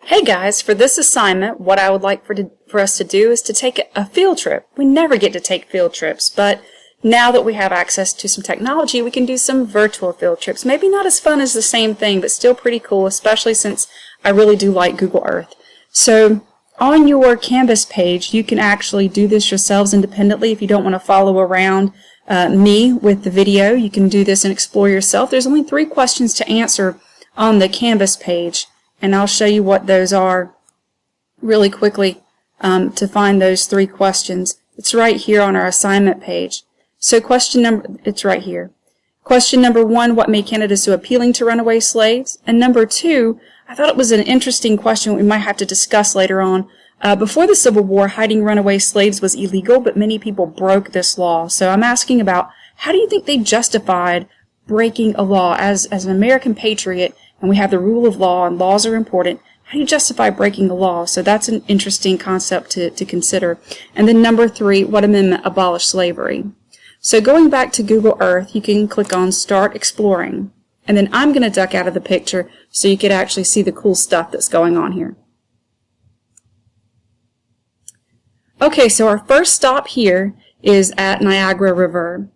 Hey guys, for this assignment, what I would like for us to do is to take a field trip. We never get to take field trips, but now that we have access to some technology, we can do some virtual field trips. Maybe not as fun as the same thing, but still pretty cool, especially since I really do like Google Earth. So on your Canvas page, you can actually do this yourselves independently if you don't want to follow around me with the video. You can do this and explore yourself. There's only 3 questions to answer on the Canvas page, and I'll show you what those are really quickly to find those 3 questions. It's right here on our assignment page. So it's right here. Question number 1, what made Canada so appealing to runaway slaves? And number 2, I thought it was an interesting question we might have to discuss later on. Before the Civil War, hiding runaway slaves was illegal, but many people broke this law. So I'm asking about, how do you think they justified breaking a law? As an American patriot, and we have the rule of law, and laws are important, how do you justify breaking the law? So that's an interesting concept to consider. And then number 3, what amendment abolished slavery? So going back to Google Earth, you can click on Start Exploring. And then I'm going to duck out of the picture so you could actually see the cool stuff that's going on here. Okay, so our first stop here is at Niagara River.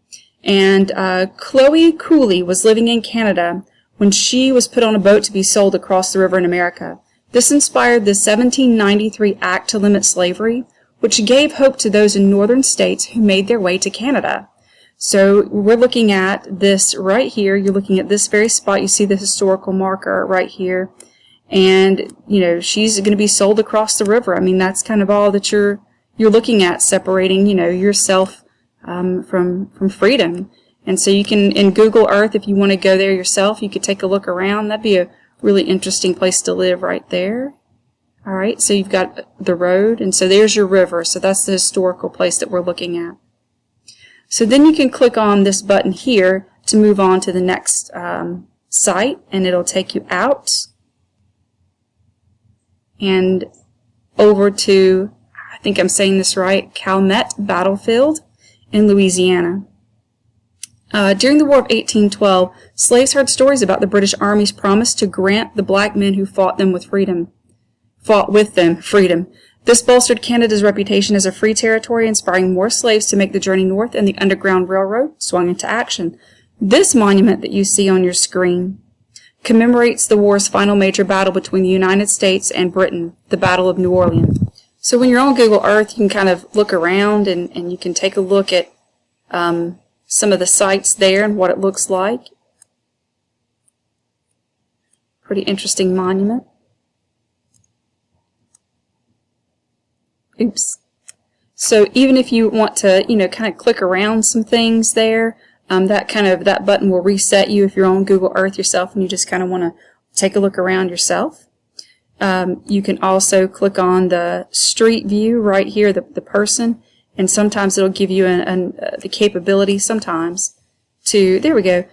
And Chloe Cooley was living in Canada when she was put on a boat to be sold across the river in America. This inspired the 1793 Act to limit slavery, which gave hope to those in northern states who made their way to Canada. So we're looking at this right here. You're looking at this very spot. You see the historical marker right here. And, you know, she's going to be sold across the river. I mean, that's kind of all that you're looking at, separating, you know, yourself from freedom. And so you can, in Google Earth, if you want to go there yourself, you could take a look around. That'd be a really interesting place to live right there. All right, so you've got the road, and so there's your river. So that's the historical place that we're looking at. So then you can click on this button here to move on to the next site, and it'll take you out and over to, I think I'm saying this right, Calumet Battlefield in Louisiana. During the War of 1812, slaves heard stories about the British Army's promise to grant the black men who fought with them freedom. This bolstered Canada's reputation as a free territory, inspiring more slaves to make the journey north, and the Underground Railroad swung into action. This monument that you see on your screen commemorates the war's final major battle between the United States and Britain, the Battle of New Orleans. So when you're on Google Earth, you can kind of look around and you can take a look at some of the sites there and what it looks like. Pretty interesting monument. Oops. So even if you want to, you know, kind of click around some things there, that button will reset you if you're on Google Earth yourself and you just kind of want to take a look around yourself. You can also click on the street view right here, the person, and sometimes it'll give you the capability sometimes to, there we go,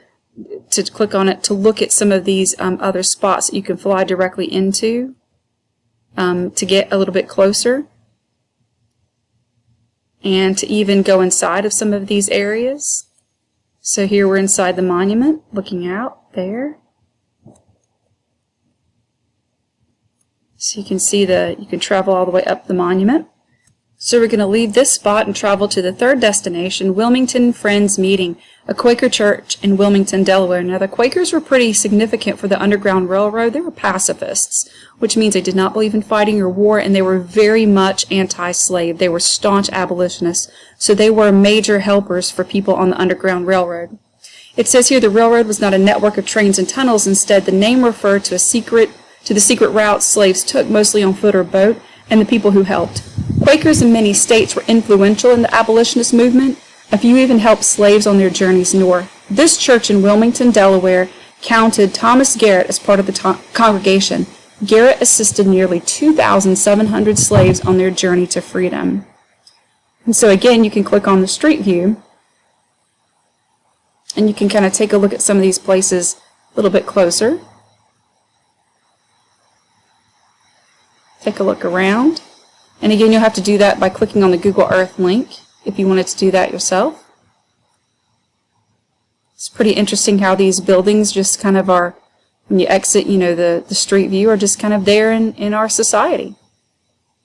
to click on it to look at some of these other spots that you can fly directly into to get a little bit closer, and to even go inside of some of these areas. So here we're inside the monument, looking out there. So you can see you can travel all the way up the monument. So we're going to leave this spot and travel to the 3rd destination, Wilmington Friends Meeting, a Quaker church in Wilmington, Delaware. Now the Quakers were pretty significant for the Underground Railroad. They were pacifists, which means they did not believe in fighting or war, and they were very much anti-slave. They were staunch abolitionists, so they were major helpers for people on the Underground Railroad. It says here the railroad was not a network of trains and tunnels. Instead, the name referred to the secret routes slaves took, mostly on foot or boat, and the people who helped. Quakers in many states were influential in the abolitionist movement. A few even helped slaves on their journeys north. This church in Wilmington, Delaware, counted Thomas Garrett as part of the congregation. Garrett assisted nearly 2,700 slaves on their journey to freedom. And so again, you can click on the street view, and you can kind of take a look at some of these places a little bit closer. Take a look around. And again, you'll have to do that by clicking on the Google Earth link if you wanted to do that yourself. It's pretty interesting how these buildings just kind of are when you exit, the street view, are just kind of there in our society.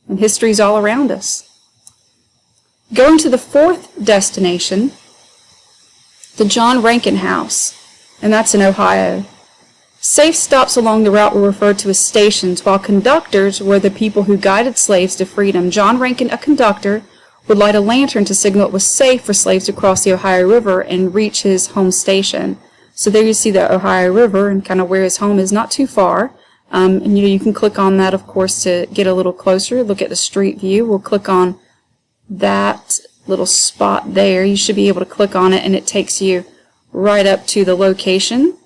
And history's all around us. Going to the fourth destination, the John Rankin House, and that's in Ohio. Safe stops along the route were referred to as stations, while conductors were the people who guided slaves to freedom. John Rankin, a conductor, would light a lantern to signal it was safe for slaves to cross the Ohio River and reach his home station. So there you see the Ohio River and kind of where his home is, not too far. And you can click on that, of course, to get a little closer, look at the street view. We'll click on that little spot there. You should be able to click on it and it takes you right up to the location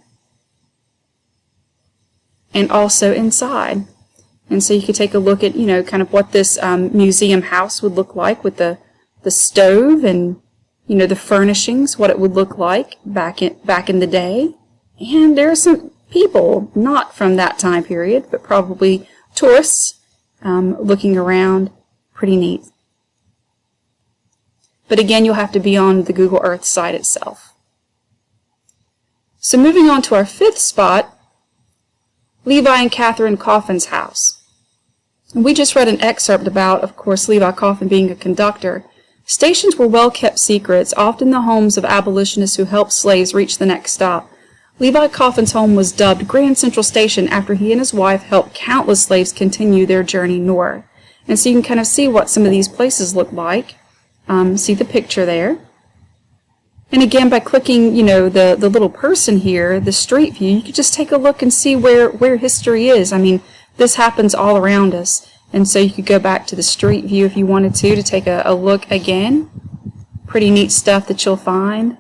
and also inside. And so you could take a look at, kind of what this museum house would look like with the stove and, the furnishings, what it would look like back in the day. And there are some people, not from that time period, but probably tourists looking around. Pretty neat. But again, you'll have to be on the Google Earth site itself. So moving on to our fifth spot, Levi and Catherine Coffin's house. And we just read an excerpt about, of course, Levi Coffin being a conductor. Stations were well-kept secrets, often the homes of abolitionists who helped slaves reach the next stop. Levi Coffin's home was dubbed Grand Central Station after he and his wife helped countless slaves continue their journey north. And so you can kind of see what some of these places look like. See the picture there. And again, by clicking, the little person here, the street view, you can just take a look and see where history is. I mean, this happens all around us. And so you could go back to the street view if you wanted to take a look again. Pretty neat stuff that you'll find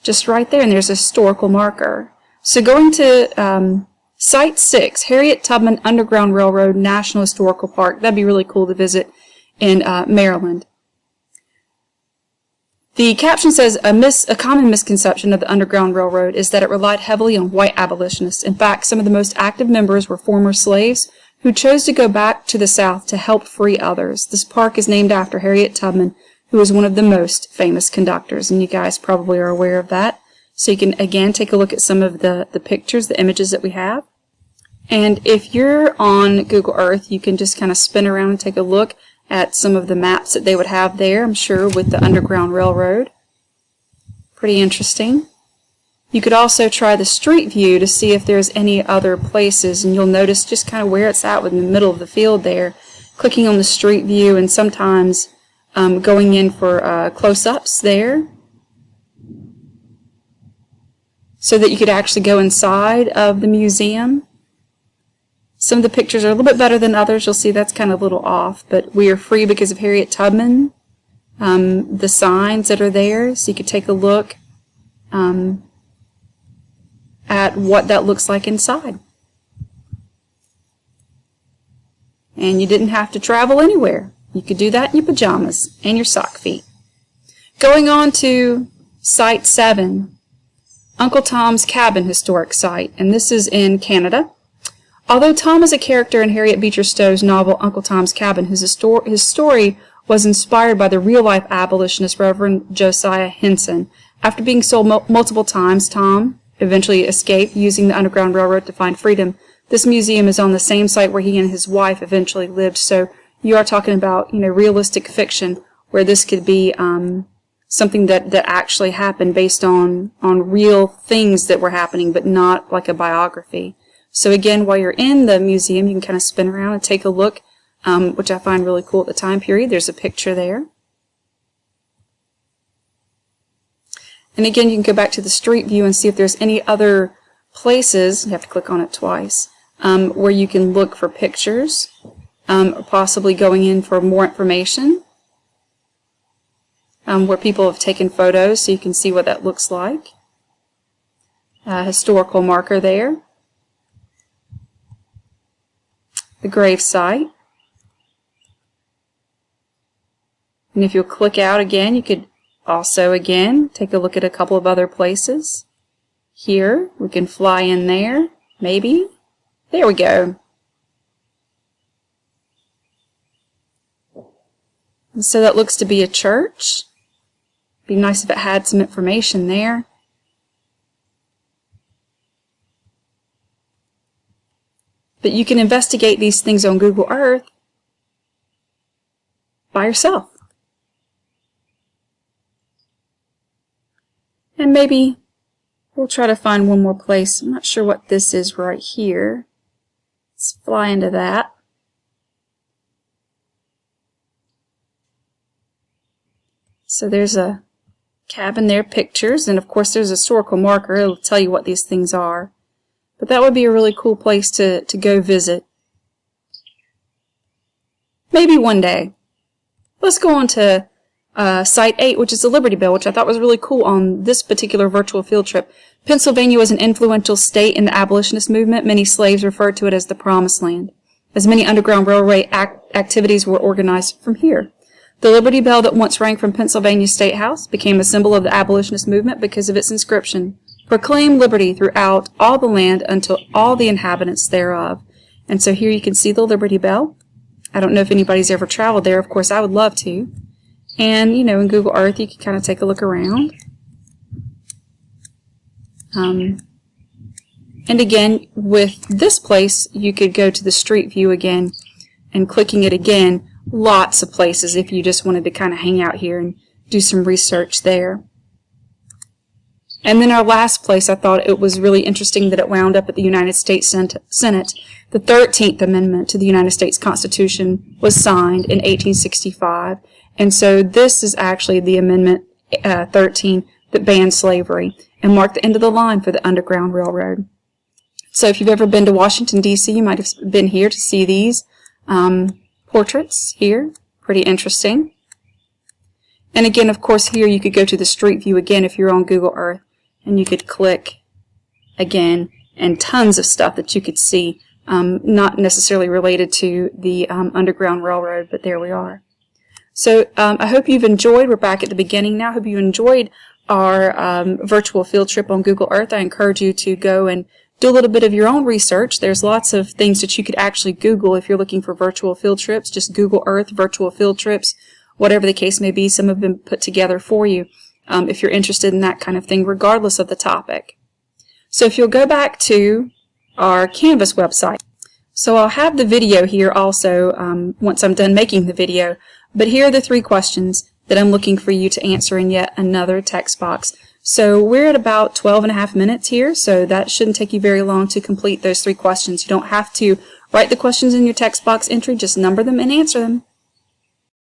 just right there. And there's a historical marker. So going to Site 6, Harriet Tubman Underground Railroad National Historical Park. That'd be really cool to visit in Maryland. The caption says, a common misconception of the Underground Railroad is that it relied heavily on white abolitionists. In fact, some of the most active members were former slaves who chose to go back to the South to help free others. This park is named after Harriet Tubman, who was one of the most famous conductors, and you guys probably are aware of that. So you can, again, take a look at some of the pictures, the images that we have. And if you're on Google Earth, you can just kind of spin around and take a look at some of the maps that they would have there, I'm sure, with the Underground Railroad. Pretty interesting. You could also try the street view to see if there's any other places, and you'll notice just kind of where it's at in the middle of the field there. Clicking on the street view and sometimes going in for close-ups there so that you could actually go inside of the museum. Some of the pictures are a little bit better than others. You'll see that's kind of a little off, but we are free because of Harriet Tubman. The signs that are there, so you could take a look at what that looks like inside. And you didn't have to travel anywhere. You could do that in your pajamas and your sock feet. Going on to Site 7, Uncle Tom's Cabin Historic Site, and this is in Canada. Although Tom is a character in Harriet Beecher Stowe's novel Uncle Tom's Cabin, his story was inspired by the real-life abolitionist Reverend Josiah Henson. After being sold multiple times, Tom eventually escaped using the Underground Railroad to find freedom. This museum is on the same site where he and his wife eventually lived, so you are talking about, realistic fiction where this could be something that actually happened based on real things that were happening, but not like a biography. So again, while you're in the museum, you can kind of spin around and take a look, which I find really cool at the time period. There's a picture there. And again, you can go back to the street view and see if there's any other places, you have to click on it twice, where you can look for pictures, or possibly going in for more information, where people have taken photos so you can see what that looks like. Historical marker there. The grave site. And if you'll click out again, you could also, again, take a look at a couple of other places. Here, we can fly in there, maybe. There we go. And so that looks to be a church. Be nice if it had some information there. But you can investigate these things on Google Earth by yourself. And maybe we'll try to find one more place. I'm not sure what this is right here. Let's fly into that. So there's a cabin there, pictures, and of course there's a historical marker. It'll tell you what these things are. But that would be a really cool place to go visit. Maybe one day. Let's go on to Site 8, which is the Liberty Bell, which I thought was really cool on this particular virtual field trip. Pennsylvania was an influential state in the abolitionist movement. Many slaves referred to it as the Promised Land, as many Underground Railway activities were organized from here. The Liberty Bell that once rang from Pennsylvania State House became a symbol of the abolitionist movement because of its inscription, "Proclaim liberty throughout all the land until all the inhabitants thereof." And so here you can see the Liberty Bell. I don't know if anybody's ever traveled there. Of course, I would love to. And, you know, in Google Earth, you can kind of take a look around. And again, with this place, you could go to the Street View again, and clicking it again, lots of places if you just wanted to kind of hang out here and do some research there. And then our last place, I thought it was really interesting that it wound up at the United States Senate. The 13th Amendment to the United States Constitution was signed in 1865. And so this is actually the Amendment 13 that banned slavery and marked the end of the line for the Underground Railroad. So if you've ever been to Washington, D.C., you might have been here to see these portraits here. Pretty interesting. And again, of course, here you could go to the Street View again if you're on Google Earth, and you could click again, and tons of stuff that you could see, not necessarily related to the Underground Railroad, but there we are. So I hope you've enjoyed. We're back at the beginning now. I hope you enjoyed our virtual field trip on Google Earth. I encourage you to go and do a little bit of your own research. There's lots of things that you could actually Google if you're looking for virtual field trips. Just Google Earth virtual field trips, whatever the case may be. Some have been put together for you if you're interested in that kind of thing, regardless of the topic. So if you'll go back to our Canvas website. So I'll have the video here also once I'm done making the video. But here are the 3 questions that I'm looking for you to answer in yet another text box. So we're at about 12.5 minutes here, so that shouldn't take you very long to complete those 3 questions. You don't have to write the questions in your text box entry, just number them and answer them.